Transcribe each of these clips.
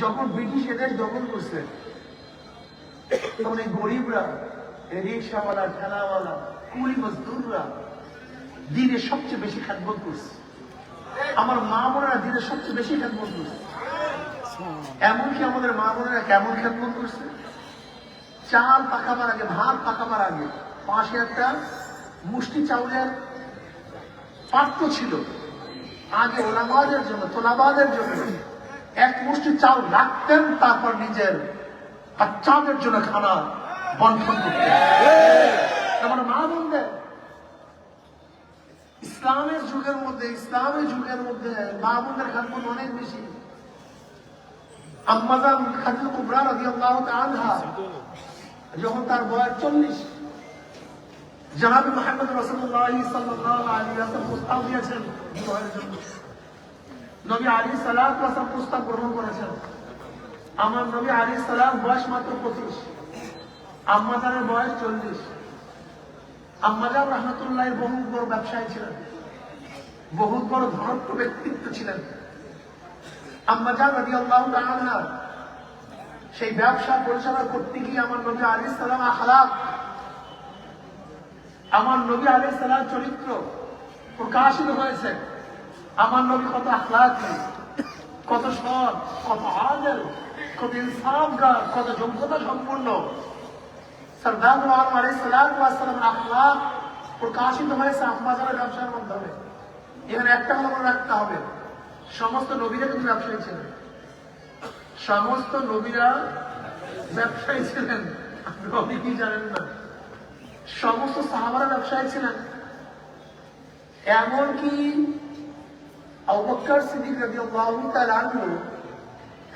যখন ব্রিটিশ এদের দখল করছে তখন এই গরিবরা, রিক্সাওয়ালা, ঠেলাওয়ালা, কুলি মজদুররা দিনের সবচেয়ে বেশি খেদমত করছে। আমার মা বোনেরা দিনের সবচেয়ে বেশি খেদমত করছে। এমনকি আমাদের মা বোনেরা কেমন খেদমত করছে, চাল পাকাবার আগে, ভাত পাকাবার আগে পাশে একটা মুষ্টি চাউলের পাত্র ছিল। আগে ওলামাদের জন্য, তোলাবাদের জন্য এক মুষ্টি চাল রাখতেন, তারপর নিজের বাচ্চাদের জন্য খানা বন্টন করতেন। আমার মা বোনদের ইসলামের যুগের মধ্যে মা বোনদের খেদমত অনেক বেশি। আম্মাজান খাদিজা কুবরা রাদিয়াল্লাহু তাআলা যখন তার বয়স 40, জনাব মুহাম্মদ রাসূলুল্লাহ সাল্লাল্লাহু আলাইহি ওয়াসাল্লাম প্রস্তাব দিয়েছেন বিবাহের জন্য। নবী আলাইহিস সালাতু ওয়াস সালাম প্রস্তাব গ্রহণ করেছেন। আমার নবী আলাইহিস সালাম বয়স মাত্র 25, আম্মাজানের বয়স 40। আম্মাজান রাহমাতুল্লাহির বহুত বড় ব্যবসায়ী ছিলেন, বহুত বড় ধনট্ট ব্যক্তিত্ব ছিলেন। আম্মাজান রাদিয়াল্লাহু তাআলা সেই ব্যবসা পরিচালনা করতে গিয়ে আমার নবী আলাইহিস সালাম আখলাক, আমার নবী আলাইহিস সালাম চরিত্র প্রকাশিত হয়েছে। আমার নবী কত আখলাকি, কত সৎ, কত আদল, কত ইনসাফগার, কত যোগ্যতা সম্পূর্ণ। সরদার আলম আলাইহিস সালাম আখলাক প্রকাশিত হয়েছে আম্মাজানের ব্যবসার মাধ্যমে। এখানে একটা কথা মনে রাখতে হবে, সমস্ত নবীরা কিন্তু ব্যবসায়ী ছিলেন। সমস্ত নবীরা ব্যবসায়ী ছিলেন, আপনি কি জানেন না? সমস্ত সাহাবারা ব্যবসায়ী ছিলেন। এমনকি আবু বকর সিদ্দিক রাদিয়াল্লাহু তাআলা আনহু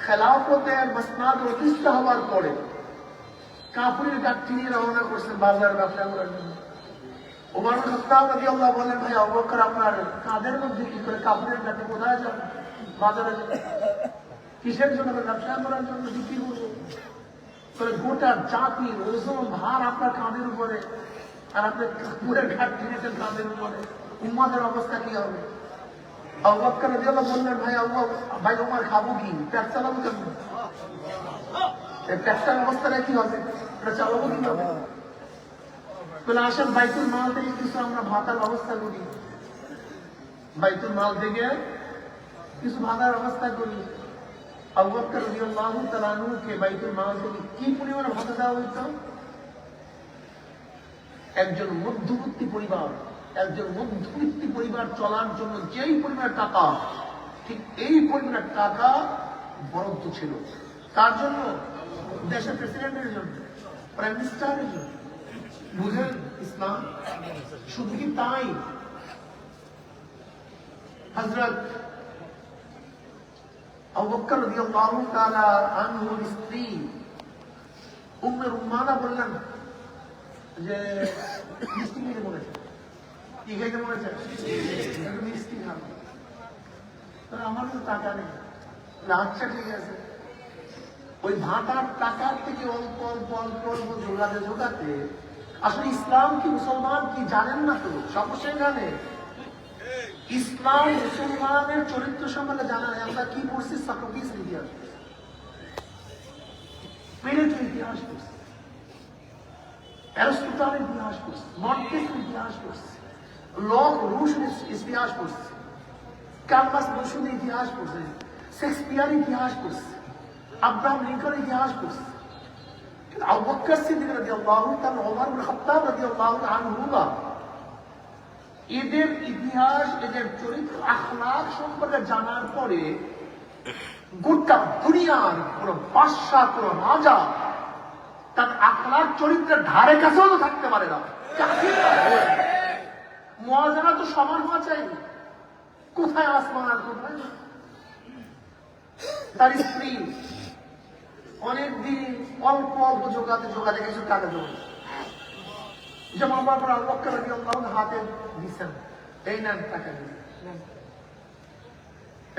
খেলাফতের মসনদ অধিষ্ঠিত হওয়ার পরে কাপড়ের গাঁটটি নিয়ে রওনা করছেন বাজার ব্যবসা করার জন্য। ওমর ইবনে খাত্তাব রাদিয়াল্লাহু বলেন, ভাই আবু বকর আপনার কাঁধের মধ্যে কি করে কাপড়ের গাঁটটি কোথায় যান? বাজারে যান। কিসের জন্য? ব্যবসা করার জন্য, বিক্রি করবো। গোটা জাতির ওজন ভার আপনার কাঁধের উপরে, আর আপনি কাপড়ের ঘাটতি নিয়েছেন কাঁধের উপরে। উম্মাদের অবস্থা কি হবে? আবু বকর রাদিয়াল্লাহু বললেন, ভাই ওমর খাবো কি? পেট চালাবো কেমন? পেটটার অবস্থাটা কি হবে? এটা চালাবো কিভাবে? বলে আসেন বাইতুল মাল থেকে কিছু আমরা ভাতার ব্যবস্থা করি, বাইতুল মাল থেকে কিছু ভাতার ব্যবস্থা করি। আবু বকর রাদিয়াল্লাহু তাআলা আনহুকে বাইতুল মাল থেকে কি পরিমাণে ভাতা দেওয়া হইতো? একজন মধ্যবিত্ত পরিবার চলার জন্য যেই পরিমাণ টাকা, ঠিক এই পরিমাণ টাকা বরাদ্দ ছিল তার জন্য, দেশের প্রেসিডেন্টের জন্য, প্রাইম মিনিস্টারের জন্য। বুঝেন ইসলাম? শুধু কি তাই, হযরত আবু বকর রাদিয়াল্লাহু তাআলা আনহুর স্ত্রী উম্মে রুমানা বললেন যে মিষ্টি খেতে বলেছে। কি খেতে বলেছে? মিষ্টি খাবো। আমার তো টাকা নেই। আচ্ছা ঠিক আছে, ওই ভাতার টাকার থেকে অল্প অল্প অল্প অল্প জোগাতে আসলে ইসলাম কি মুসলমান কি জানেন না তো, সমস্যা জানে। ইসলাম মুসলমানের চরিত্র সম্বন্ধে জানা নেই। আমরা কি পড়ছি? সক্রেটিস ইতিহাস, প্লেটোর ইতিহাস পড়ছি, অ্যারিস্টটলের ইতিহাস পড়ছি, মন্টেস্কিউর ইতিহাস পড়ছি, লক রুশোর ইতিহাস পড়ছি, কার্ল রুশোর ইতিহাস পড়ছি, শেক্সপিয়ার ইতিহাস পড়ছি, আব্রাহাম লিঙ্কনের ইতিহাস পড়ছি। কিন্তু আবু বকর সিদ্দিক রাদিয়াল্লাহু তাআলা, ওমর ইবনে খাত্তাব রাদিয়াল্লাহু আনহুমা এদের ইতিহাস, এদের চরিত্র, আখলাক সম্পর্কে জানার পরে গোটা দুনিয়ার কোন বাদশা, কোন রাজা তার আখলাক চরিত্রের ধারে কাছেও তো থাকতে পারে না। মুয়াজানা তো সমান হওয়া চাই। কোথায় আসমান আর কোথায়? তার স্ত্রী অনেকদিন অল্প অল্প জোগাতে কিছু টাকা জমে, যেমন আবু বকর রাদিয়াল্লাহু হাতে দিচ্ছেন, এই নেন টাকা,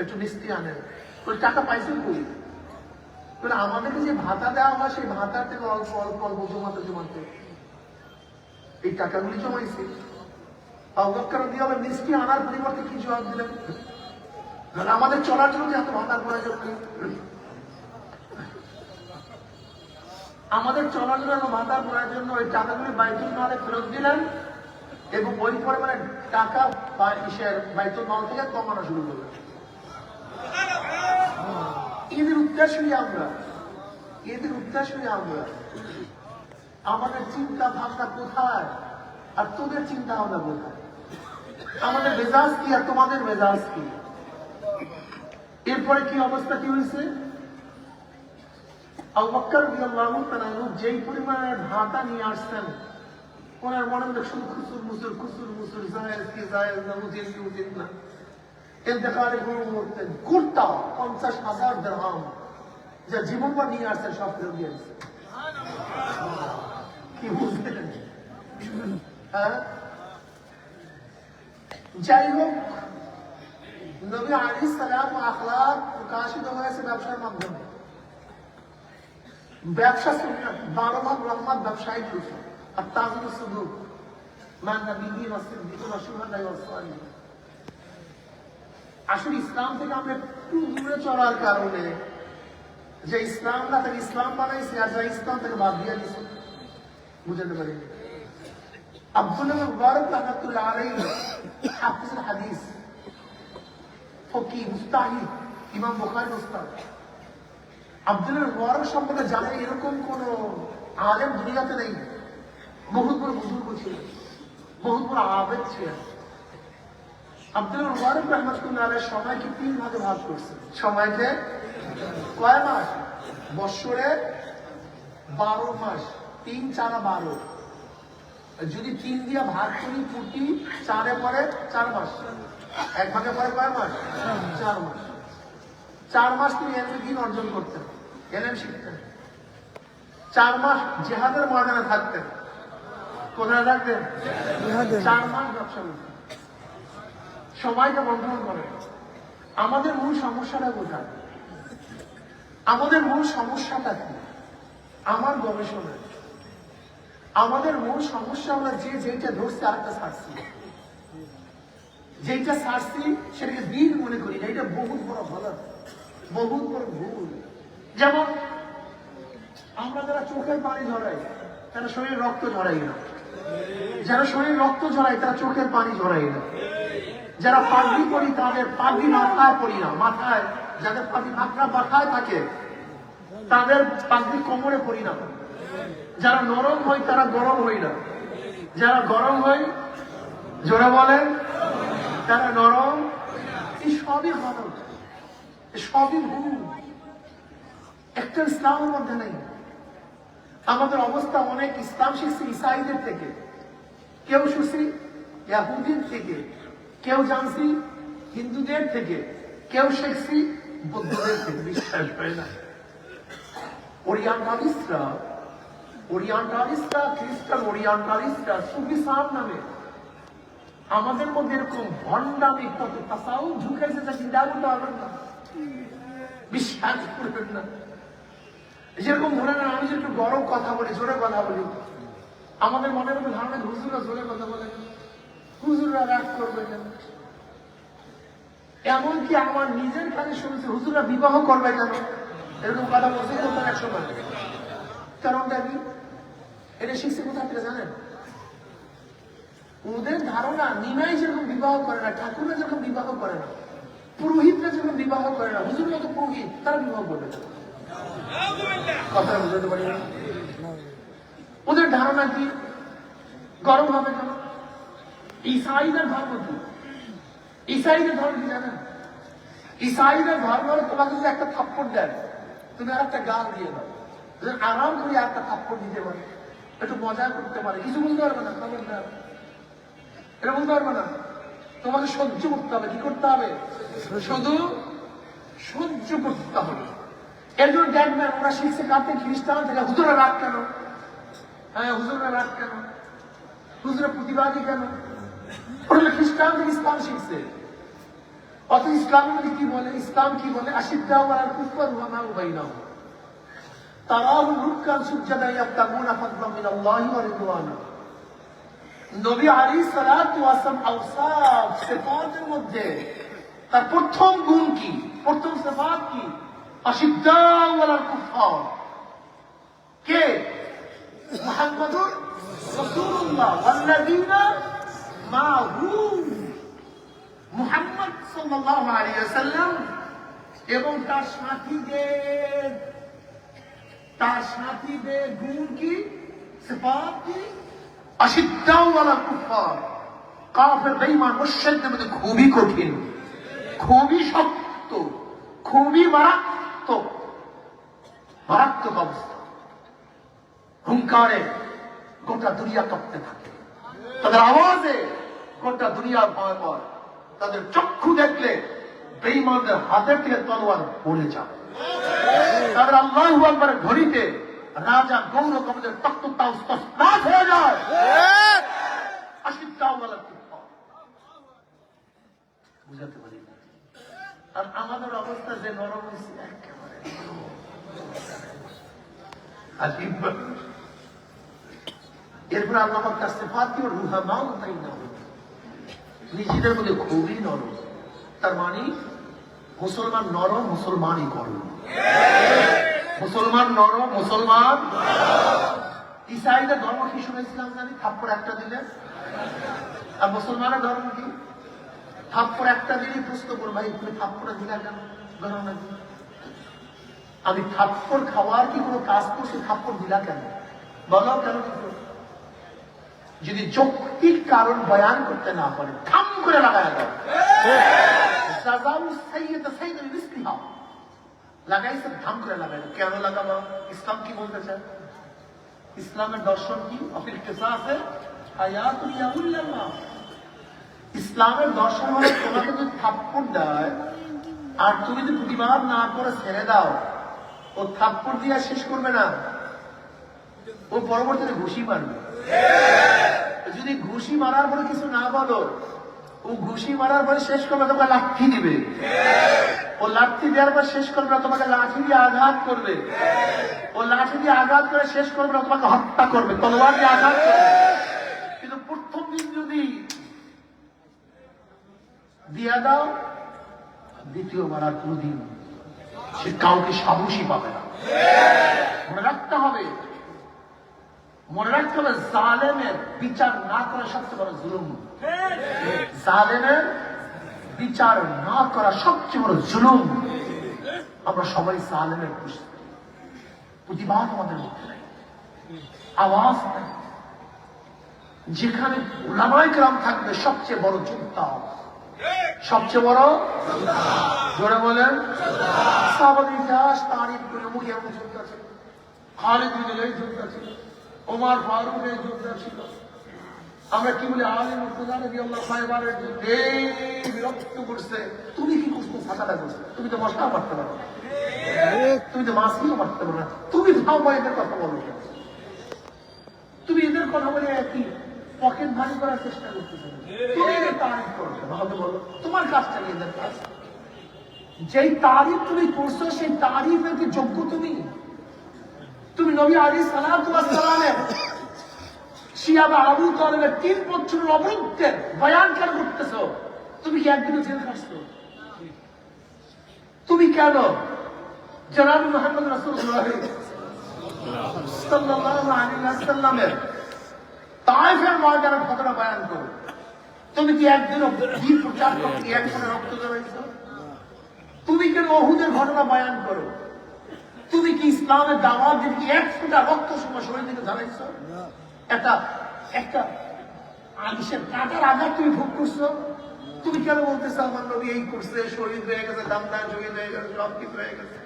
একটু মিষ্টি আনেন। ওই টাকা পাইছেন কই? আমাদেরকে যে ভাতা দেওয়া হয় সেই ভাতার থেকে অল্প অল্প অল্প জমাতে এই টাকাগুলি জমাইছে। আবু বকর রাদিয়াল্লাহু মিষ্টি আনার পরিবর্তে কি জবাব দিলেন? আমাদের চলার জন্য যে এত ভাতার প্রয়োজন নেই। আমাদের চলাচল ভাতা করার জন্য ওই টাকাগুলি বাইতুল মালে ফেরত দিলেন এবং ওই পরিমাণে টাকা বাইতুল মাল থেকে কমানো শুরু করলেন। এদের উত্তরসূরি আমরা, এদের উত্তরসূরি আমরা। আমাদের চিন্তা ভাবনা কোথায় আর তোদের চিন্তা ভাবনা কোথায়? আমাদের মেজাজ কি আর তোমাদের মেজাজ কি? এরপরে কি অবস্থা কি হয়েছে? আবু বকর রাদিয়াল্লাহু তাআলা যেই পরিমাণের ভাতা নিয়ে আসছেন, ওনার মনে মধ্যে শুধু খুসুর মুসুর জায়েজ কি জায়েজ না, উচিত কি উচিত না, ইন্তেকালে গুরু করতেন। কুর্তা 50,000 দিরহাম যা জীবনভর নিয়ে আসছেন সব ফেরত দিয়ে আসছেন। কি বুঝলেন? হ্যাঁ, যাই হোক, নবী আলাইহিস সালাম আখলাক প্রকাশিত হয়েছে ব্যবসার মাধ্যমে। ব্যবসা সুন্নাত, 12 ভাগ রহমত ব্যবসায়িক রূপে। আর তাজিল সুদুক মান নবিয়্যিন ওয়া সিদ্দিকিন ওয়া শুহাদা ওয়া সালিহিন। আসলে ইসলাম থেকে আমরা একটু দূরে চলার কারণে, যে ইসলাম না তাকে ইসলাম বানাইছে আর যা ইসলাম থেকে বাদ দিয়ে দিছে, বুঝতে পারিনি। আব্দুল্লাহ ইবনে মুবারক রাহমাতুল্লাহ আলাইহি হাফিজুল হাদিস, ফকিহ, মুস্তাহিদ, ইমাম বুখারীর উস্তাদ। আব্দুল্লাহ ইবনে মুবারক সম্পর্কে জানে এরকম কোন আলেম দুনিয়াতে নেই। বহুত বড় বুজুর্গ ছিলেন, বহুত বড় আবেদ ছিলেন। আব্দুল্লাহ ইবনে মুবারক রাহমাতুল্লাহ আলাইহি সময়কে 3 ভাগে ভাগ করছেন। সময়কে কয় মাস? বৎসরে 12 মাস। 3 4 12। যদি 3 দিয়ে ভাগ করি প্রতি 4-এ পরে 4 মাস। 1 ভাগে পরে কয় মাস? 4 মাস। 4 মাস তিনি এলমের দিন অর্জন করতেন, এলম শিখতেন। 4 মাস জিহাদের ময়দানে থাকতেন। কোথায় থাকতেন? 4 মাস ব্যবসা করতেন। সময়কে বন্ধন করেন। আমাদের মূল সমস্যাটা কোথায়? আমাদের মূল সমস্যাটা কি? আমার গবেষণায় আমাদের মূল সমস্যা আমরা যেটা ধরছি আরেকটা ছাড়ছি, যেটা ছাড়ছি সেটাকে দিন মনে করি না। এটা বহুত বড় ভুল, বহুত বড় ভুল। যেমন আমরা যারা চোখের পানি ঝরাই তারা শরীরে রক্ত ঝরাই না, যারা শরীরে রক্ত ঝরাই তারা চোখের পানি ঝরাই না। যারা পাগড়ি পরি তাদের পাগড়ি মাথায় পরি না, মাথায় যাদের পাগড়ি মাথায় থাকে তাদের পাগড়ি কোমরে পরি না। যারা নরম হয় তারা গরম হই না, যারা গরম হয় জোরে বলেন তারা নরম। এই সবই ভালো, সবই ভুল, একটা ইসলামের মধ্যে নেই। আমাদের অবস্থা অনেক ইসলাম শিখছি ইসাইদের থেকে, কেউ শুনছি ইয়াহুদির থেকে, কেউ জানছি হিন্দুদের থেকে, কেউ শিখছি বৌদ্ধদের থেকে। বিশ্বাস হয় না? ওরিয়েন্টালিস্টরা, খ্রিস্টান ওরিয়েন্টালিস্টরা সুফি সাহাব নামে আমাদের মধ্যে এরকম ভণ্ডামি কত তাসাউফ ঢুকেছে যা চিন্তা করতে পারবেন না, বিশ্বাস করবেন না। যেরকম ধরে নেন আমি যে একটু গরম কথা বলি, জোরে কথা বলি, আমাদের মনের মধ্যে ধারণা হুজুররা জোরে কথা বলে, হুজুররা রাগ করবে কেন? এমনকি আমার নিজের কাছে শুনেছি হুজুররা বিবাহ করবে কেন, এরকম কথা বলতে করতেন এক সময়। কারণটা কি? এটা শিখছে কোথা থেকে জানেন? ওদের ধারণা নিমাই যেরকম বিবাহ করে না, ঠাকুররা যেরকম বিবাহ করে না, পুরোহিতরা যেরকম বিবাহ করে না, হুজুর মতো পুরোহিত তারা বিবাহ করবে না। কথা বুঝতে পারি না। ওদের ধারণা কি? গরম হবে কেন? ইসাইদের ধর্ম কি? ইসাইদের ধর্ম কি জানেন? ইসাইদের ধর্ম হলে তোমাকে যদি একটা থাপ্পড় দেয় তুমি আর একটা গাল দিয়ে দাও, আরাম করে একটা থাপ্পড় দিতে পারে, একটু মজা করতে পারে, কিছু বলতে পারবে না, খবর না, এটা বলতে পারবে না। তোমাকে সহ্য করতে হবে। কি করতে হবে? শুধু সহ্য করতে হবে। এর জন্য দেখবেন ওরা শিখছে কাঁদতে খ্রিস্টান থেকে, হুজুরা রাগ কেন? হ্যাঁ, হুজুরা রাগ কেন? হুজুরা প্রতিবাদী কেন? ওরা খ্রিস্টান থেকে ইসলাম শিখছে। অত ইসলামের মধ্যে কি বলে? ইসলাম কি বলে? আশিদ্দাউ আলাল কুফার ওয়া মা বাইনাহুম তারাহুম রুকআন সুজদান ইয়াবতাগুনা ফাদলাম মিনাল্লাহি ওয়া রিদওয়ানা। নবী আলাইহিস সালাতু ওয়াস সালাম আওসাফ সিফাতের মধ্যে তার প্রথম গুণ কি? প্রথম সিফাত কি? আশিদ্দাউ আলাল কুফার, কে? মুহাম্মাদুর রাসূলুল্লাহ ওয়াল্লাযীনা মাহু, মুহাম্মদ সাল্লাল্লাহু আলাইহি ওয়াসাল্লাম এবং তার সাথীদের গুণ কি, সিফাত কি? আশিদ্দাউ আলাল কুফার, কাফের বেঈমান মুশরিকদের মধ্যে খুবই কঠিন, খুবই শক্ত, খুবই মারাত্মক অবস্থা। হুঙ্কারে গোটা দুনিয়া কাঁপতে থাকে, তাদের আওয়াজে গোটা দুনিয়া ভয় পায়, তাদের চক্ষু দেখলে বেঈমানদের হাতের থেকে তলোয়ার পড়ে যায়, তাদের আল্লাহু আকবার ঘড়িতে রাজা গৌর কবদের তখ্ত তাওস হয়ে যায়। আশিদ্দাউ আলাল কুফার, বুঝাতে পারি না। আর আমাদের অবস্থা যে নরম হয়েছে একেবারে আজীব। এরপরে আল্লাহ তার সিফাত কি, রুহামাউ বাইনাহুম, নিজেদের মধ্যে খুবই নরম। তার মানে মুসলমান নরম, মুসলমানই করল, মুসলমান নরম, মুসলমান। ইসাইদের ধর্ম কি শুনেছিলাম জানি, থাপ্পড় একটা দিলে। আর মুসলমানের ধর্ম কি? থাপ্পড় একটা দিলেই প্রশ্ন করো, ভাই তুমি থাপ্পড় দিলা কেন? আমি থাপ্পড় খাওয়ার কি কোনো কাজ করছি, থাপ্পড় দিলা কেন বলো, কেন? যদি যৌক্তিক কারণ বয়ান করতে না পারে থাম করে লাগায় দাও। লাগাইছে ধাম করে লাগাই, কেন লাগাবো? ইসলাম কি বলতে চায়? ইসলামের দর্শন কি? আছে ইসলামের দর্শন হলে তোমাকে যদি থাপ্পড় দেয় আর তুমি যদি প্রতিবাদ না করে ছেড়ে দাও, ও থাপ্পড় দিয়ে শেষ করবে না, ও পরবর্তীতে ঘুষি মারবে। যদি ঘুষি মারার পরে কিছু না বলো, ও ঘুষি মারার পরে শেষ করবে তোমাকে লাঠি দিবে, ও লাঠি দেওয়ার পর শেষ করবে না, তোমাকে লাঠি দিয়ে আঘাত করবে, ও লাঠি দিয়ে আঘাত করে শেষ করবে না, তোমাকে হত্যা করবে, তলোয়ার দিয়ে আঘাত করবে। কিন্তু প্রথম দিন যদি দিয়া দাও, দ্বিতীয়বার আর কোনদিন সে কাউকে সাহসী পাবে না। মনে রাখতে হবে, মনে রাখতে হবে, জালেমের বিচার না করা সবচেয়ে বড় জুলুম। জালেমের বিচার না করা সবচেয়ে বড় জুলুম। আমরা সবাই জালেমের প্রতিবাদ আমাদের মধ্যে নাই, আওয়াজ নাই। যেখানে উলামায়ে কেরাম থাকবে সবচেয়ে বড় যোদ্ধা, সবচেয়ে বড়, জোরে বলেন, সাহাবাদের ইতিহাস তারিফ করে মুখে এমন যোদ্ধা ছিল, খালিদ বিন ওলীদ যোদ্ধা ছিল, ওমর ফারুক এই যোদ্ধা ছিল। আমরা কি বলি, আলী মুর্তজা রাদিয়াল্লাহু সাহেবের যুদ্ধে বিরক্ত করছে। তুমি কি করছো? ফাঁকাটা করছো। তুমি তো মশলা মারতে পারো না, তুমি তো মাছলিও মারতে পারো না, তুমি ভাও এদের কথা বলো কেন? তুমি এদের কথা বলে একই পকেট ভারী করার চেষ্টা করতেছো, তুমি এদের তারিফ করছো। ভালো বলো, তোমার কাজটা নিয়ে এদের কাজ। যেই তারিফ তুমি করছো সেই তারিফের কি যোগ্য তুমি? তুমি নবী আলাইহিস সালাতু ওয়াস সালামের শিয়াবা আবু তালেবের 3 বছরের অবরুদ্ধের বয়ান কেন করতেছো? তুমি কি একদিনও জেল খাটছো? তুমি কেন জনাব মুহাম্মদ রাসূলুল্লাহ সাল্লাল্লাহু আলাইহি ওয়াসাল্লামের তায়েফের ময়দানের ঘটনা বয়ান করো? তুমি কি একদিনও দিন প্রচার করতে গিয়ে একসাথে রক্ত জড়াইছো? তুমি কেন উহুদের ঘটনা বয়ান করো? তুমি কি ইসলামের দাওয়াত দিতে কি 1 ফোঁটা রক্ত সময় শরীর থেকে ঝরাইছো? একটা আলিশের কাটার আঘাত তুমি ভোগ করছো? তুমি কেন বলতেছো আমার নবী এই করছে, শহীদ হয়ে গেছে, দামদার শহীদ হয়ে গেছে, সব কিছু হয়ে গেছে?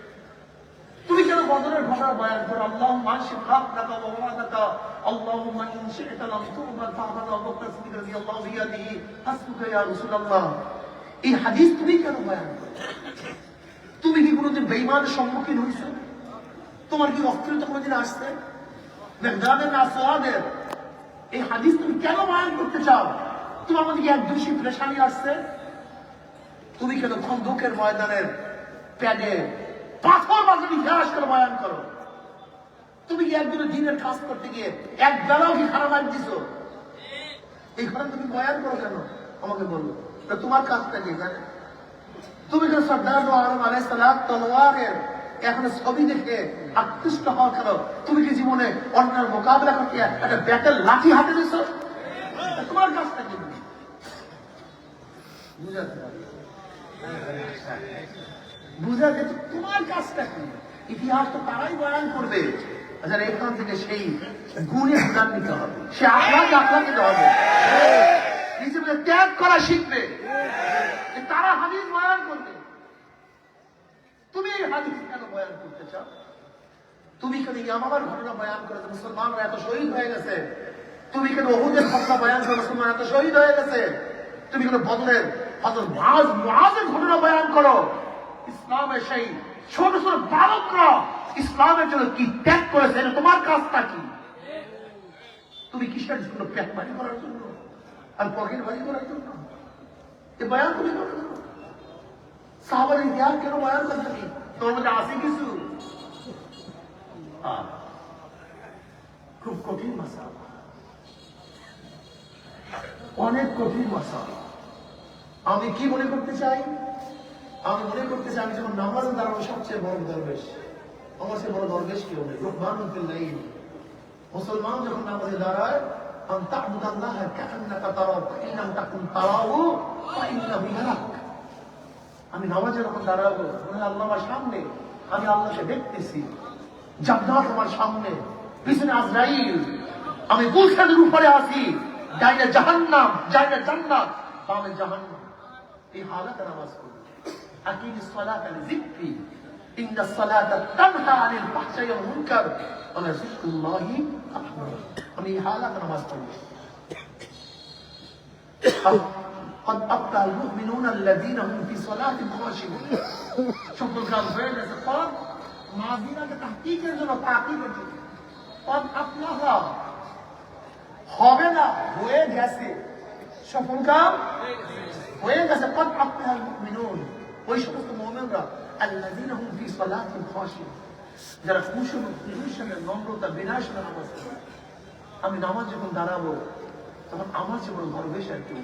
তুমি কেন বদরের ঘটনা বয়ান করো? আল্লাহুম্মা আনশির হাকনাকা ওয়া ওয়াদাকা, আল্লাহুম্মা ইন শি'তা লাম তু'মান ফা'বাদ আবু বকর সিদ্দিক রাদিয়াল্লাহু বিয়াদিহি হাসবুকা ইয়া রাসূলুল্লাহ। এই হাদিস তুমি কেন বয়ান করো? তুমি কি কোনোদিন বেঈমানের সম্মুখীন হইছো? তোমার কি অস্থিরতা কোনোদিন আসছে? মেঘদাদের না সোয়াদের এই হাদিস তুমি কেন বয়ান করতে চাও? তোমার মধ্যে কি এক দোষী প্রেশানি আসছে? তুমি কেন খন্দকের ময়দানের প্যাডে পাথর মাঝে ইতিহাস করে বয়ান করো? তুমি কি একদিনের দিনের কাজ করতে গিয়ে এক বেলাও কি খারাপ আজ দিছো? এই ঘটনা তুমি বয়ান করো কেন? আমাকে বললো তোমার কাজটা কি জানে? তুমি কেন সর্দার আলম আলাইহিস সালাম তলোয়ারের এখন ছবি দেখে আকৃষ্ট হওয়া কেন? তুমি কি জীবনে অন্যার মোকাবিলা করতে একটা ব্যাটের লাঠি হাতে নিছো? তোমার কাজটা কি? বুঝা যেত তোমার কাজটা কি? ইতিহাস তো তারাই বয়ান করবে। আচ্ছা, এখান থেকে সেই গুণে গুণান নিতে হবে, সে আখলাক নিতে হবে, নিজেকে ত্যাগ করা শিখবে। তারা হাদিস বয়ান করবে, তুমি এই হাদিস কেন বয়ান করতে চাও? তুমি কেন ইয়ামামার ঘটনা বয়ান করে মুসলমানরা এত শহীদ হয়ে গেছে? তুমি কেন উহুদের ঘটনা বয়ান করে মুসলমান এত শহীদ হয়ে গেছে? তুমি কেন বদরের হযরত মুআযের ঘটনা বয়ান করো? ইসলামের সেই ছোট ছোট বালকরা ইসলামের জন্য কি ত্যাগ করেছে, তোমার কাজটা কি? তুমি কিসের জন্য পেট বাড়ি করার জন্য আর পকেট বাড়ি করার জন্য এ বয়ান তুমি করো? সাহাবার ইতিহাস কেন বয়ান করতে কি? তোমার মধ্যে আছে কিছু? খুব কঠিন মাসালা, অনেক কঠিন মাসালা। আমি কি মনে করতে চাই? আমি মনে করতে চাই আমি যখন নামাজে দাঁড়াবো সবচেয়ে বড় দরবেশ, আমার চেয়ে বড় দরবেশ কেউ নেই। রহমানুল ফিল লাইল। মুসলমান যখন নামাজে দাঁড়ায় আন তা'বুদাল্লাহ কাআন্নাকা তারাহু ফাইন লাম তাকুন তারাহু ফাইন্নাহু ইয়ারাক। আমি নামাজে যখন দাঁড়াবো আল্লাহ আমার সামনে, আমি আল্লাহকে দেখতেছি। জান্নাত আমার সামনে, পিছনে আজরাইল, আমি গুলশানের উপরে আছি, ডাইনে জাহান্নাম, ডাইনে জান্নাত, বামে জাহান্নাম। এই হালাতে নামাজ পড়ি। আকিমিস সালাতা লিযিকরি ইন্নাস সালাতা তানহা আনিল ফাহশাই ওয়াল মুনকার ওয়া লাযিকরুল্লাহি আকবার। আমি এই হালাতে নামাজ পড়ি। قد أبطأ المؤمنون الذين هم في صلاة خاشعون. شوفوا الكلام فين قد মাযিনা কে তাহকিকের জন্য, তাকিদের জন্য। قد أفلح হবে না, হয়ে গেছে, সফল কাম হয়ে গেছে। قد أفلح المؤمنون, ওই সমস্ত মুমিনরা الذين هم في صلاة خاشعون, যারা খুশুর নম্রতা বিনয়ের সাথে নামাজ পড়ে। আমি নামাজ যখন দাঁড়াবো তখন আমার জীবন গর্বেশ আর কেউ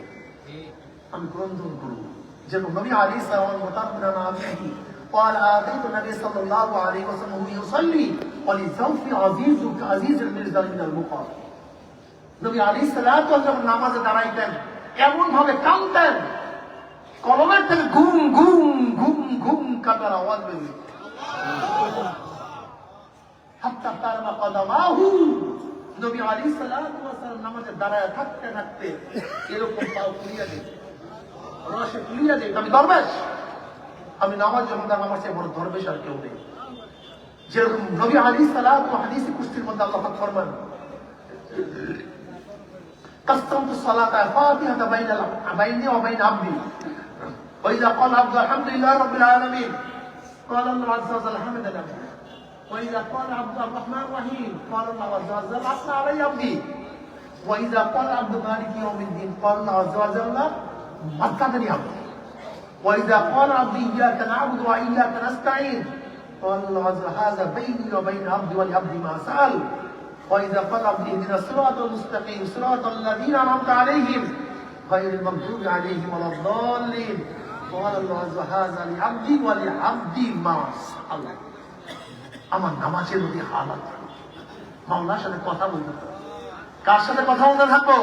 আমি ক্রন্দন করব। যেরকম নবী আলাইহিস সালাম মুতাব্বিরান আবিহি قال آتيت النبي صلى الله عليه وسلم يصلي ولزوف عزيز كعزيز المرزل من البقاء. নবী আলাইহিস সালাম যখন নামাজে দাঁড়াইতেন এমন ভাবে কাঁদতেন, কলমের থেকে ঘুম ঘুম ঘুম ঘুম কাটার আওয়াজ বের হতো। হাত্তা তারমা কদমাহু, নবী আলাইহিস সালাম নামাজে দাঁড়ায় থাকতে থাকতে এরকম পাও ফুলিয়ে দিত, রসে ফুলিয়ে দিত। আমি দরবেশ, আমি নামাজ যখন দাঁড়াবো আমার চেয়ে বড় দরবেশ আর কেউ নেই। যেরকম নবী আলাইহিস সালাম হাদিসে কুদসির মধ্যে আল্লাহ পাক ফরমান قسمت الصلاة فاتحة بيني وبين عبدي وإذا قال عبد الحمد لله رب العالمين قال الله عز وجل حمدنا وإذا قال عبد الرحمن الرحيم قال الله عز وجل أثنى علي عبدي وإذا قال عبد مالك يوم الدين قال الله عز وجل مجدني عبدي وإذا قال عبدي إياك نعبد وإياك نستعين قال الله عز وجل هذا بيني وبين عبدي ولعبدي ما سأل وإذا قال عبدي اهدنا الصراط المستقيم صراط الذين أنعمت عليهم غير المغضوب عليهم ولا الضالين قال الله عز وجل هذا لعبدي ولعبدي ما سأل. আমার নামাজের মধ্যে হালাত, মাওলার সাথে কথা বলতে হবে। কার সাথে কথা বলতে থাকবো?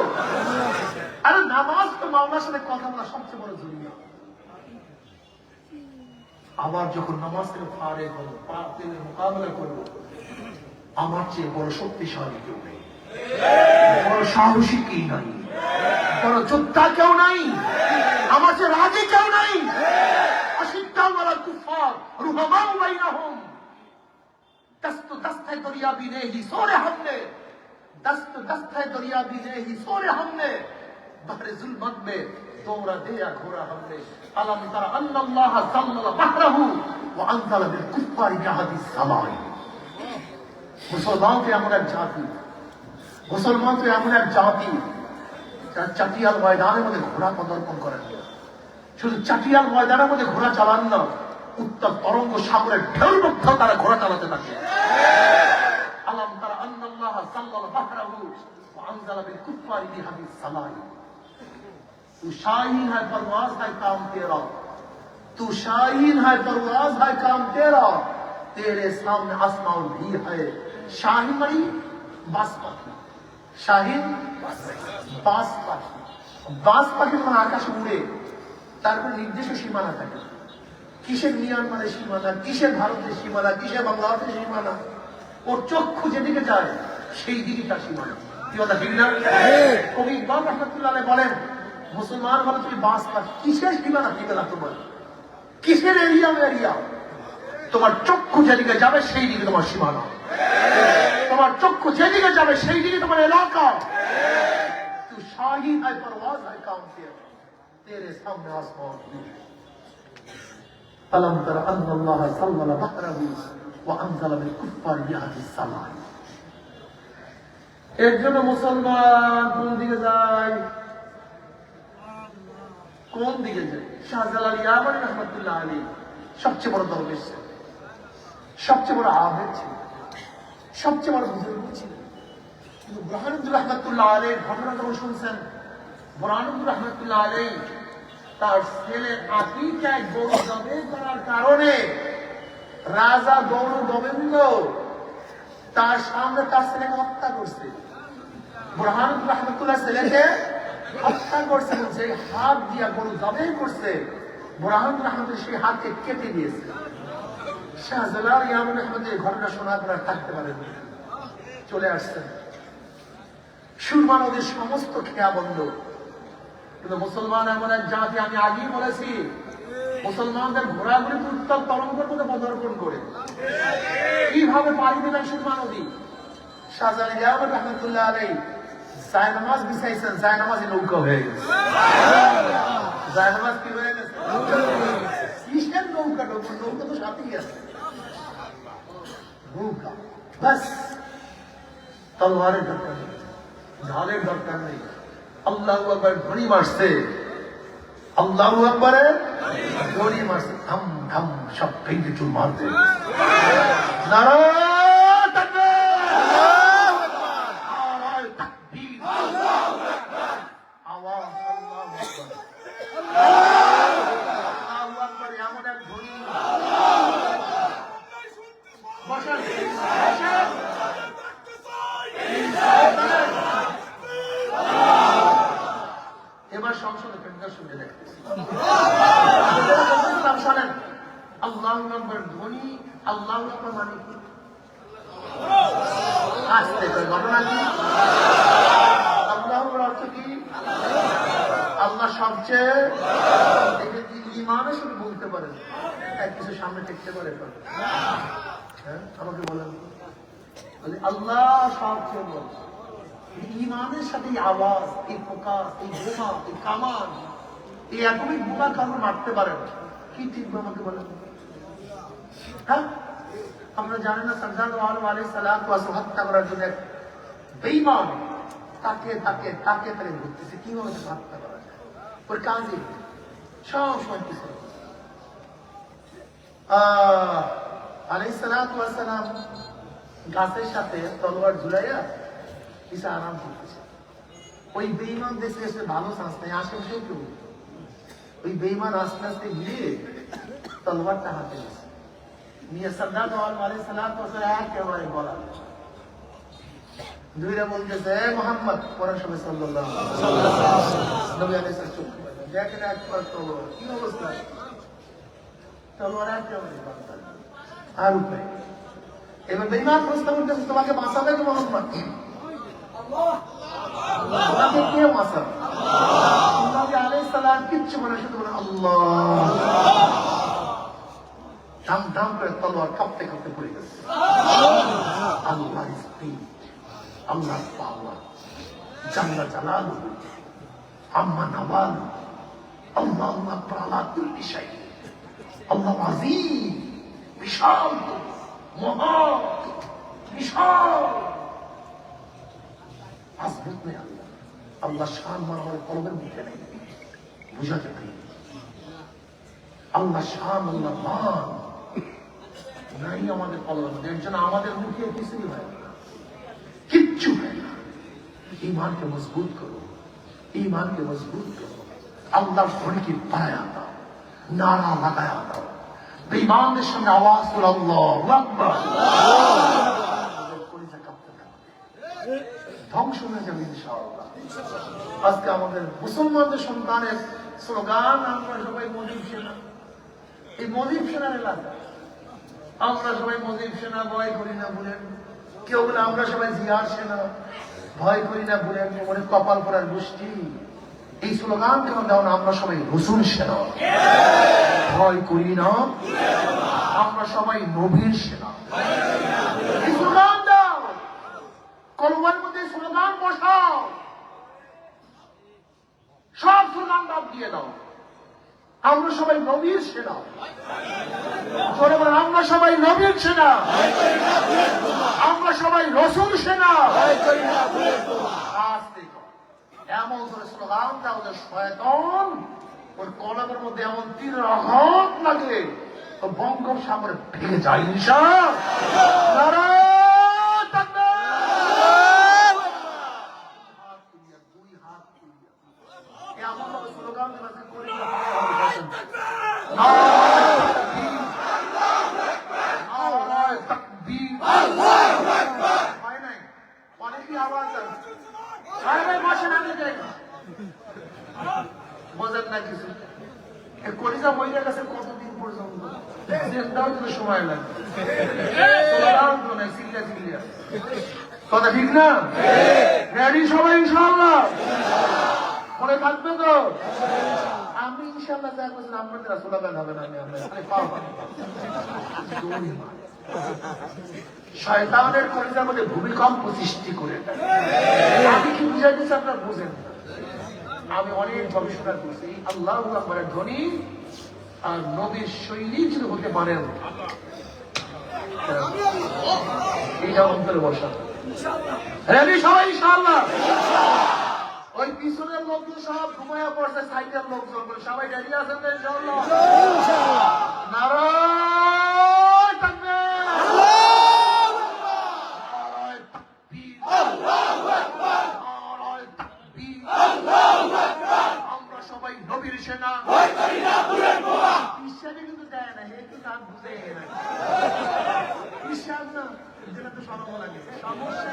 আরে নামাজ তো মাওলার সাথে কথা বলা সবচেয়ে বড় জরুরি। আবার যখন নামাজ থেকে ফারেক হবো, পাপের মোকাবেলা করবো, আমার চেয়ে বড় শক্তিশালী কেউ নেই, বড় সাহসী কেউ নাই, বড় যোদ্ধা কেউ নাই, আমার চেয়ে রাজি কেউ নাই। আশিদ্দাউ আলাল কুফার রুহামাউ বাইনাহুম দস্ত দস্তে দরিয়া भी नहीं सोरे हमने दस्त दस्ते दरिया भी नहीं सोरे हमने बहरे जुल्मत में दौरा दिया घोरा हमने अलम तरा अल्लाह ज़ल्लल बहरहु व अंज़ल बिल कुफ्फारि बिहादिस समाई। মুসলমান তো এমন এক জাতি, মুসলমান তো এমন এক জাতি যারা চাটিয়াল ময়দানের মধ্যে ঘোড়া প্রদর্শন করেন। শুধু চাটিয়াল ময়দানের মধ্যে ঘোড়া চালান না, উত্তর তরঙ্গ সাগরের ঢেউ মধ্যেও তারা ঘোড়া চালাতে থাকে। আলাম তারা আল্লাহ সাল্লাল বাহরাহু ওয়া আনজালা বিল কুফারি বিহাদিস সালাই। তু শাহিন है परवाज है काम तेरा, तू शाहीन है परवाज है काम तेरा, तेरे सामने आसमान भी है। শাহিন মানে বাস পাখি, শাহিন বাস পাখি। বাস পাখি যখন আকাশে উড়ে তারপর নির্দিষ্ট সীমানা থাকে। কিসের মিয়ানমারের সীমানা, কিসের ভারতের সীমানা, কিসের বাংলাদেশের সীমানা, ওর চক্ষু যেদিকে যায় সেই দিকে তার সীমানা। কি কথা ঠিক না? কবি ইকবাল রহমতুল্লাহ আলাইহি বলেন, মুসলমান বলে তুমি বাস পাখি, কিসের সীমানা ঠিকানা তোমার, কিসের এরিয়া? তোমার চক্ষু যেদিকে যাবে সেই দিকে তোমার সীমানা, তোমার চক্ষু যেদিকে যাবে সেই দিকে তোমার এলাকা। তুই শাহী है परवाज़ है काम तेरे सामने आसमान भी। अलम तरा अन्न अल्लाह सल्लल बहरहु व अंज़ल बिल कुफ्फार बिहादिस सलाम। এর জন্য মুসলমান কোন দিকে যায়? কোন দিকে যায়? শাহজালাল ইয়ামানি রহমতুল্লাহ আলাইহি সবচেয়ে বড় দরবেশ ছিলেন, সবচেয়ে বড় আবেদ ছিলেন, সবচেয়ে বড় বুজুর্গ ছিলেন। কিন্তু বুরহানুদ্দিন রহমতুল্লাহ আলাইহির ঘটনা যখন শুনছেন, বুরহানুদ্দিন রহমতুল্লাহ আলাইহি তার ছেলে আকিকায় গরু জবে করার কারণে রাজা গৌর গোবিন্দ তার সামনে তার ছেলেকে হত্যা করছে। বুরহানুদ্দিন রহমতুল্লাহ ছেলেকে হত্যা করছে, যে হাত দিয়া গরু জবে করছে, বুরহানুদ্দিন রহমতুল্লাহ সেই হাতকে কেটে দিয়েছে। শাহজালাল ইয়ামানি রহমতুল্লাহ এই ঘটনা শোনার পর থাকতে পারেন, চলে আসছেন। সুরমা নদীর সমস্ত খেয়া বন্ধ। কিন্তু মুসলমান এমন এক জাতি, আমি আগেই বলেছি, মুসলমানদের ঘোরাঘুরি উত্তাল তরঙ্গের মধ্যে পদার্পণ করে কিভাবে পাড়ি দিলেন সুরমা নদী। শাহজালাল ইয়ামানি রহমতুল্লাহ আলাইহি জায়নামাজ বিছাইছেন, জায়নামাজ নৌকা হয়ে গেছে। জায়নামাজ কি হয়ে গেছে? কিসের নৌকা? নৌকা তো সাথেই আছে, নৌকা বাস। তলোয়ারের দরকার নেই, ঢালের দরকার নেই। আল্লাহু আকবার ধ্বনি মারছে, আল্লাহু আকবারে ধ্বনি মারছে, ধাম ধাম সব ভেঙে চুর মারছে। নারায়ে তাকবীর, আল্লাহু আকবার, নারায়ে তাকবীর, আল্লাহু আকবার, আওয়াজ আল্লাহু আকবার, আল্লাহু আকবার। এমন এক ধ্বনি, বসেন বসেন। এবার সংসদে কেন্দ্র শুনে দেখতেছি শোনেন, আল্লাহু আকবার ধ্বনি, আল্লাহু আকবার মানে কি? আসতে ঘটনা কি? আল্লাহর অর্থ কি? আল্লাহ সবচেয়ে। ইমানের সাথে বলতে পারেন, এক কিছু সামনে টেকতে পারে? হ্যাঁ, আমাকে বলেন, আল্লাহ সবচেয়ে বল। ইমানের সাথে এই আওয়াজ, এই প্রকাশ, এই বোমা, এই কামান, এই এতই বোমা কামান মারতে পারেন কি ঠিক? আমাকে বলেন। হ্যাঁ, আমরা জানি না সরদার আলাইহিস সালাম হত্যা করার জন্য এক বেঈমান তাকে তাকে তাকে তাকে ঘুরতেছে, কিভাবে হত্যা করা যায়, ওর কাজে সব সময় কিছু। আলাইহিস সালাম গাছের সাথে তলোয়ার ঝুলাইয়া কিছু আরাম করতেছে। ওই বেঈমান দেশে এসে ভালো চান্স নেই, আশেপাশেও কেউ। ওই বেঈমান আস্তে আস্তে গিয়ে তলোয়ারটা হাতে গেছে নিয়ে সরদার আলাইহিস সালাম একেবারে বলা দুইরা বলতেছে, মোহাম্মদ কোরআন শরীফ সাল্লাল্লাহু আলাইহি ওয়াসাল্লাম নবী আলাইহিস সালাম চুপ করে দেখেন একবার তলোয়ার কি অবস্থা, তলোয়ার একেবারে বাঁধা আর উপায়। এবার বেঈমান প্রশ্ন করতেছে, তোমাকে বাঁচাবে তো মোহাম্মদ? তোমাকে কে বাঁচাবে? নবী আলাইহিস সালাম কিচ্ছু বলে, শুধু বলে আল্লাহ। ধাম ধাম করে তলোয়ার কাঁপতে কাঁপতে পড়ে গেছে। আল্লাহ স্পিড, আল্লাহ পাওয়ার, জাল্লা জালালুহু, আম্মা নাওয়ালু, আল্লাহু আকবার আলা কুল্লি শাই। আল্লাহ আযীম, বিশাল, মহা, বিশাল। আজমত নেই আল্লাহ, আল্লাহ শান আমার কলমের মধ্যে নেই, বুঝাতে পারি। আল্লাহ শান, আল্লাহ মান নাই আমাদের কলমের মধ্যে। এর জন্য আমাদের মুখে কিছুই হয় না, কিচ্ছু হয় না। ইমানকে মজবুত করো, ইমানকে মজবুত করো। আল্লাহর ধ্বনিকে বাড়ায়া দাও, নারা লাগায়া দাও, বেঈমানদের সামনে আওয়াজ করে আল্লাহু আকবার, কলিজা কাঁপতে থাকবে, ধ্বংস হয়ে যাবে ইনশাআল্লাহ। আজকে আমাদের মুসলমানদের সন্তানের স্লোগান, আমরা সবাই মুজিব সেনা। এই মুজিব সেনার এলাকা, আমরা সবাই মুজিব সেনা, ভয় করি না বলেন। কেউ বলে আমরা সবাই জিয়ার সেনা, ভয় করি না বলেন। অনেক কপাল পরার গোষ্ঠী এই স্লোগান কেন দাও না? আমরা সবাই রসুল সেনা, ভয় করি না, আমরা সবাই নবীর সেনা। এই স্লোগান দাও, কলমের মধ্যে স্লোগান বসাও, সব স্লোগান বাদ দিয়ে দাও। আমরা সবাই নবীর সেনা, আমরা সবাই নবীর সেনা, আমরা সবাই রসুল সেনা। এমন করে স্লোগান দাও যে শয়তান ওর কলমের মধ্যে এমন তীর আঘাত লাগে তো বঙ্গোপসাগরে ভেঙে যায় ইনশাআল্লাহ। এমন ভাবে স্লোগান করে অনেকই আওয়াজ বোঝেন না কিছু। কলিজা মহিলার কাছে কতদিন পর্যন্ত সময় লাগবে, কথা ঠিক না? রেডি সবাই ইনশাআল্লাহ? মনে থাকবে তো? আমি ইনশাআল্লাহ যা বলছেন আপনাদের স্লোগান হবে না। শয়তানের কলিজার মধ্যে ভূমিকম্প সৃষ্টি করে। আমি কি বুঝাইতেছি আপনারা বুঝেন? আমি অনেক গবেষণা করছি, আল্লাহু আকবারের ধ্বনি আর নবীর শৈলী যদি হতে পারেন, এটা অন্তরে বসা। রেডি সবাই ইনশাআল্লাহ? ওই পিছনের লোকজন সব ঘুমায়া পড়ছে, সাইকেল লোকজন সবাই রেডি আছেন তো ইনশাআল্লাহ? নারায়ে তাকবীর, নারায়ে তাকবীর, আল্লাহু আকবার, নারায়ে তাকবীর, আল্লাহু আকবার। আমরা সবাই নবীর সেনা, ভয় করি না ফুলের বোমা। ঈশ্বরে কিন্তু যায় না, হে কি কাজ বুঝে না ঈশ্বর না, যেটা তো শরম লাগে। সমস্যা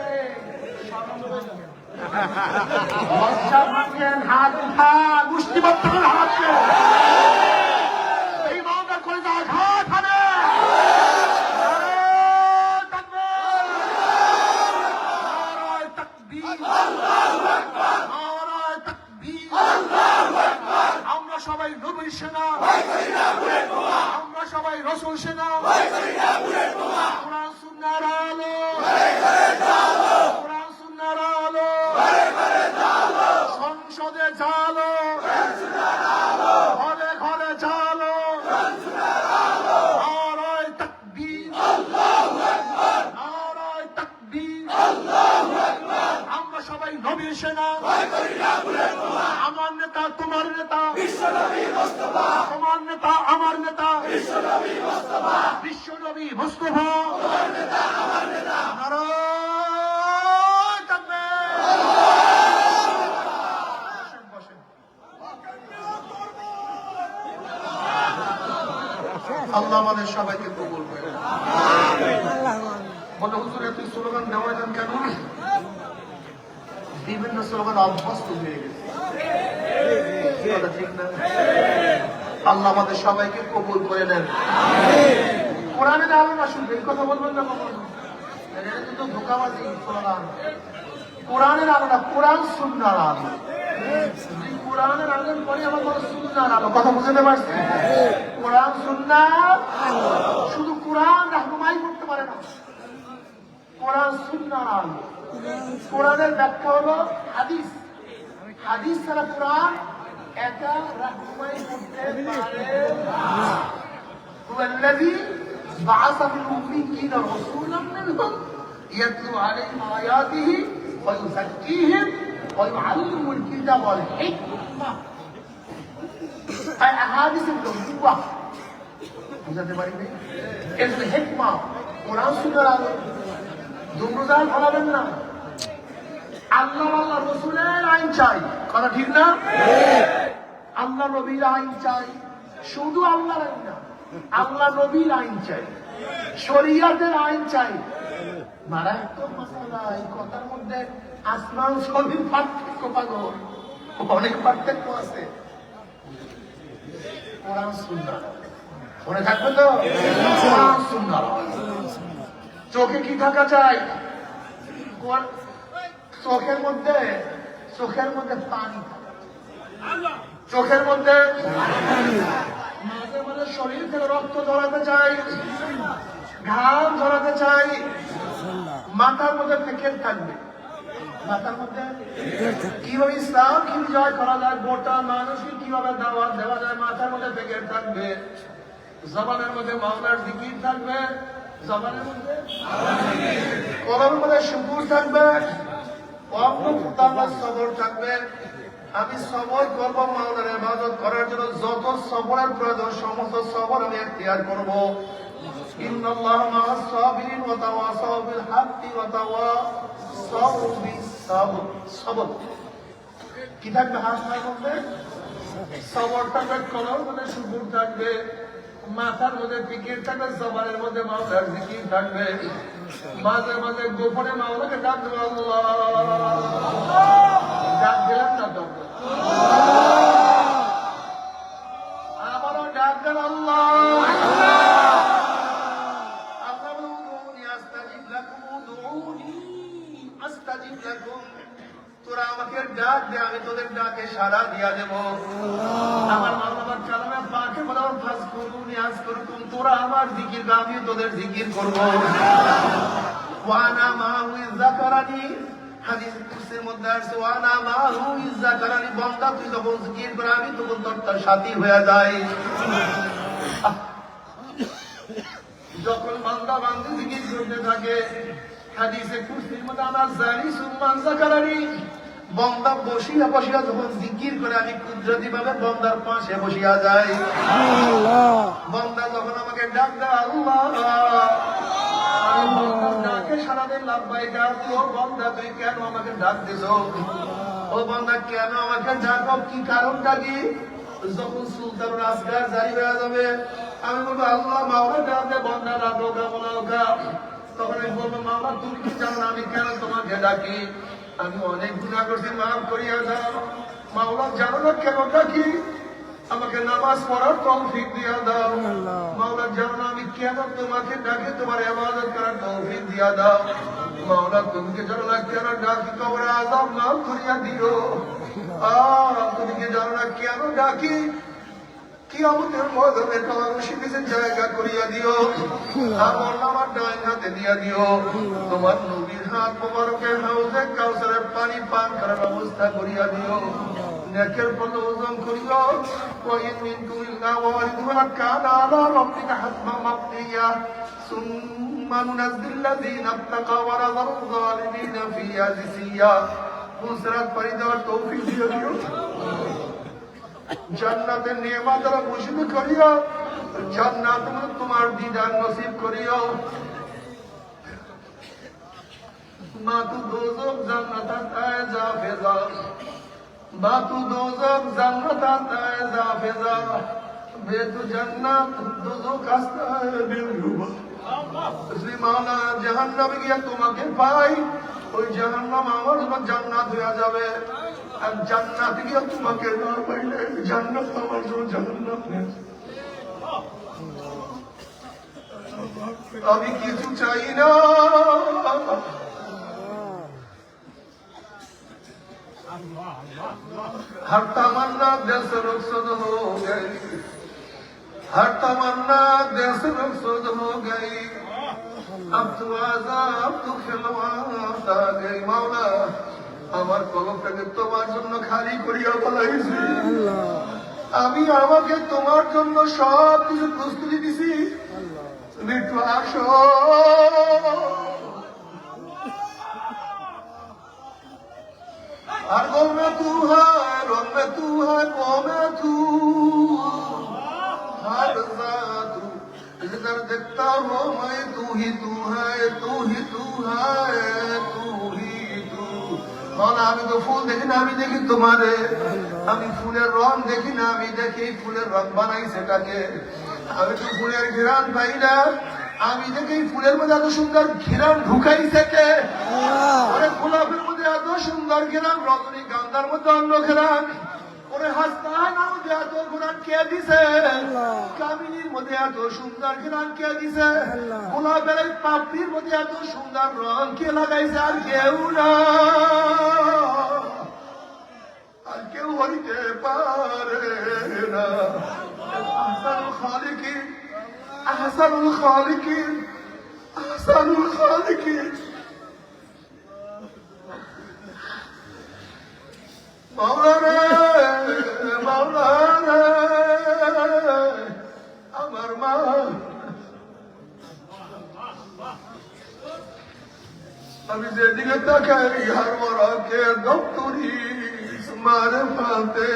শরম লাগে, লজ্জা ভাঙেন, হাত উঠা, মুষ্টিবদ্ধ হাত এই মামলা করে যাওয়া ঘাট হানে। আমরা সবাই নবীর সেনা, আমরা সবাই রসুল সেনা। কোরআন সুন্নাহর আলো, কোরআন সুন্নাহর আলো, সংসদে জালো, ঘরে ঘরে জালো। নারায়ে তাকবীর, নারায়ে তাকবীর। আমরা সবাই নবীর সেনা, আমার নেতা তোমার নেতা, তোমার নেতা আমার নেতা, বিশ্বনবী মুস্তাফা। নারায়ে তাকবীর। আল্লাহ আমাদের সবাইকে কবুল করে। বলে হুজুর এত স্লোগান দেওয়া যান কেন? বিভিন্ন স্লোগান অভ্যস্ত হয়ে গেছে, ঠিক না? আল্লাহ আমাদের সবাইকে কবুল করে নেন। কোরআনের আলো না শুনবে, এই কথা বলবেন না কখনো, এটা কিন্তু ধোঁকাবাজি স্লোগান। কোরআনের আলো না, কোরআন সুন্নাহর আলো। কোরআনের আলোর পরে আমার বড় সুন্নাহর আলো। কথা বুঝতে পারছি? কোরআন সুন্নাহ, শুধু কোরআন রাহনুমাই করতে পারে না, কোরআন সুন্নাহর আলো। কোরআনের ব্যাখ্যা হলো হাদিস, হাদিস ছাড়া কোরআন একা রাহনুমাই করতে পারে না। হুয়াল্লাযী বা'আসা ফিল উম্মিয়্যিনা রাসূলাম মিনহুম ইয়াতলু আলাইহিম আয়াতিহি ওয়া ইউযাক্কিহিম ওয়া ইউআল্লিমুল কিতাবা ওয়াল হিকমা। এই হাদিসের নবুওয়াহ বুঝাতে পারিনি? এর হিকমা কোরআন সুন্নাহর আলো। দুমরুজান ফলাবেন না। আল্লাহ আল্লাহ রসুলের আইন চাই, কথা ঠিক না? আল্লাহ নবীর আইন চাই, শুধু আল্লাহর আইন না। আল্লাহ নবীর আইন চাই, শরিয়াতের আইন চাই। মারাত্মক মাসালা, এই কথার মধ্যে আসমান জমিন পার্থক্য পাগল, অনেক পার্থক্য আছে। কোরআন সুন্নাহ মনে থাকবে তো? কোরআন সুন্নাহ। চোখে কি থাকা চাই? চোখের মধ্যে পানি থাকা, চোখের মধ্যে মাঝে মাঝে শরীর থেকে রক্ত ঝরাতে চাই, ঘাম ঝরাতে চাই। মাথার মধ্যে ফেকের থাকবে, মাথার মধ্যে কিভাবে ইসলাম কি জয় করা যায়, গোটা মানুষকে কিভাবে দাওয়াত দেওয়া যায়, মাথার মধ্যে ফেকের থাকবে। জবানের মধ্যে মাওলার জিকির থাকবে, জবানের মধ্যে কলমের মধ্যে শুকুর থাকবে, সবর থাকবে। আমি সবর করবো মাওলার ইবাদত করার জন্য, যত সবরের প্রয়োজন সমস্ত সবর আমি এখতিয়ার করবো। ইন্নাল্লাহা মা'আস সাবিরিন ওয়া তাওয়াসাউ বিল হাক্কি ওয়া তাওয়াসাউ বিস সাবর। সবর কি থাকবে? হাতের মধ্যে সবর থাকবে, কলমের মধ্যে শুকুর থাকবে, মাথার মধ্যে ফিকির থাকবে, জবানের মধ্যে মাওলার জিকির থাকবে। মাঝে মাঝে গোপনে মাওলাকে ডাক দেবো, আল্লাহ ডাক দিলেন না তো, আবারও ডাক দেন আল্লাহ। তোরা আমাকে ডাক দে, আমি তোদের ডাকে সাড়া দিয়া দেব। আমার মাওলানা কালামে পাকে বলা, ফাজকুরুনি আযকুরকুম, তোরা আমার জিকির গা, আমি তোদের জিকির করব। ওয়ানা মাহু যাকারানি, হাদিস কুরসির মধ্যে আছে, ওয়ানা মাহু যাকারানি, বান্দা তুই যখন জিকির করে আমি তখন তোর সাথী হয়ে যাই। যখন বান্দা বান্দি জিকির করতে থাকে, হাদিসে কুরসির মধ্যে আমার জালিসুম মান যাকারানি, বান্দা বসিয়া বসিয়া যখন জিকির করে আমি কুদরতি ভাবে বান্দার পাশে বসিয়া যাই। বান্দা যখন আমাকে ডাক দেয় আল্লাহ, আমি বান্দার ডাকে সারাদিন লাব্বাইক আল্লাহ। বান্দা তুই কেন আমাকে ডাক দিছ? ও বান্দা কেন আমাকে ডাকো, কি কারণটা কি? যখন সুলতানুল আসগার জারি হয়ে যাবে, আমি বলবো আল্লাহ মাওলা ডাক দে, বান্দা ডাকো গা। তখন আমি বলবো মাওলা তুমি কি জানো না আমি কেন তোমাকে ডাকি? আমি অনেক গুনাহ করছি, মাফ করিয়া দাও। মাওলা জানো না কেন ডাকি? আমাকে নামাজ পড়ার তৌফিক দিয়া দাও। মাওলা জানো না আমি কেন তোমাকে ডাকি? তোমার ইবাদত করার তৌফিক দিয়া দাও। মাওলা তুমি কি জানো না কেন ডাকি? কবরে আযাব মাফ করিয়া দিও। তুমি কি জানো না কেন ডাকি? কিয়ামতের ময়দানে তোমার শিবিরে জায়গা করিয়া দিও। আমার নামার ডান হাতে দিয়া দিও। তোমার নবীর হাত মোবারকে হাউজে কাউসারের পানি পান করার ব্যবস্থা করিয়া দিও। নেকের পথে ওজন করিও। ওয়াইন মিনকুম ইল্লা ওয়ারিদুহা কানা আলা রাব্বিকা হাতমান মাকদিয়া। সুম্মা নুনাজ্জিল্লাযীনা ইত্তাকাও ওয়া নাযারু যালিমিনা ফিহা জিসিয়া। ফুসরাত পারি দেওয়ার তৌফিক দিয়া দিও। জান্নাতের নিয়ামত দ্বারা মুসিব করিও। জান্নাত তোমার দিদার নসিব করিও। মা তু দোজখ জান্নাত আয় জাফেজা, মা তু দোজখ জান্নাত আয় জাফেজা, বেতু জান্নাত দোজখ আস্তায় বিলরুবা। শ্রী মাওলা জাহান্নামে গিয়ে তোমাকে পাই, ওই জাহান্নাম আমার জন্য জান্নাত হয়ে যাবে। আর জান্নাতে গিয়ে তোমাকে না পাইলে জান্নাত আমার জন্য জাহান্নাম হয়ে যাবে। আমি কিছু চাই না, हर तमन्ना दिल से रुखसत हो गई, हर तमन्ना दिल से रुखसत हो गई, अब तू आजाब तू खिलवात आ गई। मौला আমার কলবটাকে তোমার জন্য খালি করিয়া বলাইছি। আমি আমাকে তোমার জন্য সব কিছু প্রস্তুতি দিছি। তুমি একটু আসো। हर गम में तू है, रंग में तू है, गो में तू, हर तू जिधर देखता हो मैं तू ही तू है, तू ही तू है, तू ही तू। मौला আমি তো ফুল দেখি না, আমি দেখি তোমারে। আমি ফুলের রং দেখি না, আমি দেখি ফুলের রং বানাই সেটাকে। আমি তো ফুলের ঘেরান পাই না, আমি দেখি ফুলের মধ্যে এত সুন্দর ঘেরান ঢুকাইছে কে? ওরে গোলাপের মধ্যে এত সুন্দর ঘেরান, রজনীগন্ধার মধ্যে অন্য ঘেরান, ওরে হাসনার মধ্যে এত ঘেরান কে দিছে? কামিনীর মধ্যে এত সুন্দর ঘেরান কে দিছে? গোলাপের এই পাপড়ির মধ্যে এত সুন্দর রং কে লাগাইছে? আর কেউ না, আর কেউ হইতে পারে না। আহসানুল খালিকিন, আহসানুল খালিকিন, আহসানুল খালিকিন। মাওলা রে, মাওলা রে, আমার মা, আমি যেদিকে তাকাই আর মরাকে দপ্তরি মারে ফাতে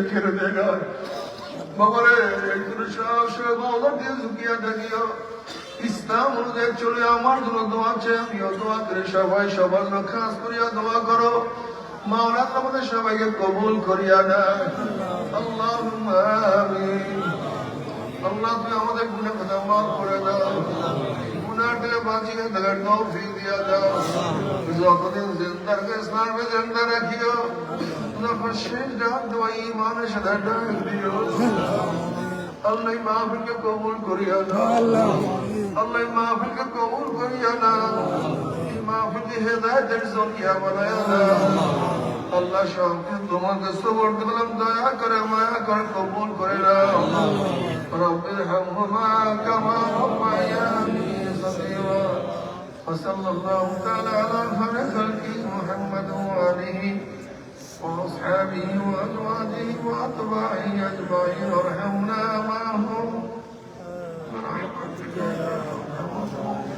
ছেড়ে দেগা। বাবারে একটু সাহস মাওলা দিয়ে ঝুঁকিয়া দেখিও, ইসলাম অনুযায়ী চলে আমার জন্য দোয়া চাই, আমিও দোয়া করে সবাই সবার জন্য খাস করিয়া দোয়া করো। মাওলা আমাদের সবাইকে কবুল করিয়া দেয়। আল্লাহুম্মা আমিন। আল্লাহ তুমি আমাদের গুনাহ কথা মাফ করে দাও, গুনাহ থেকে বাঁচিয়ে থাকার তৌফিক দিয়া দাও। যতদিন জিন্দা রেখে ইসলামে জিন্দা রাখিও, যখন শেষ রাত দেওয়া ইমানের সাথে ডাক দিও। আল্লাহ মাহফিলকে কবুল করিয়া দাও, আল্লাহ মাহফিলকে কবুল করিয়া দাও, এই মাহফিলকে হেদায়েতের জরিয়া বানায়া দাও। আল্লাহ সবকে তোমার কাছে বলতে গেলাম, দয়া করে মায়া করে কবুল করে নাও। রব্বির হামহুমা কামা রাব্বায়ানি সগীরা। وصلى الله تعالى على خير خلقه محمد وآله وأصحابه وأزواجه وأتباعه أجمعين وارحمنا معهم برحمتك يا أرحم الراحمين.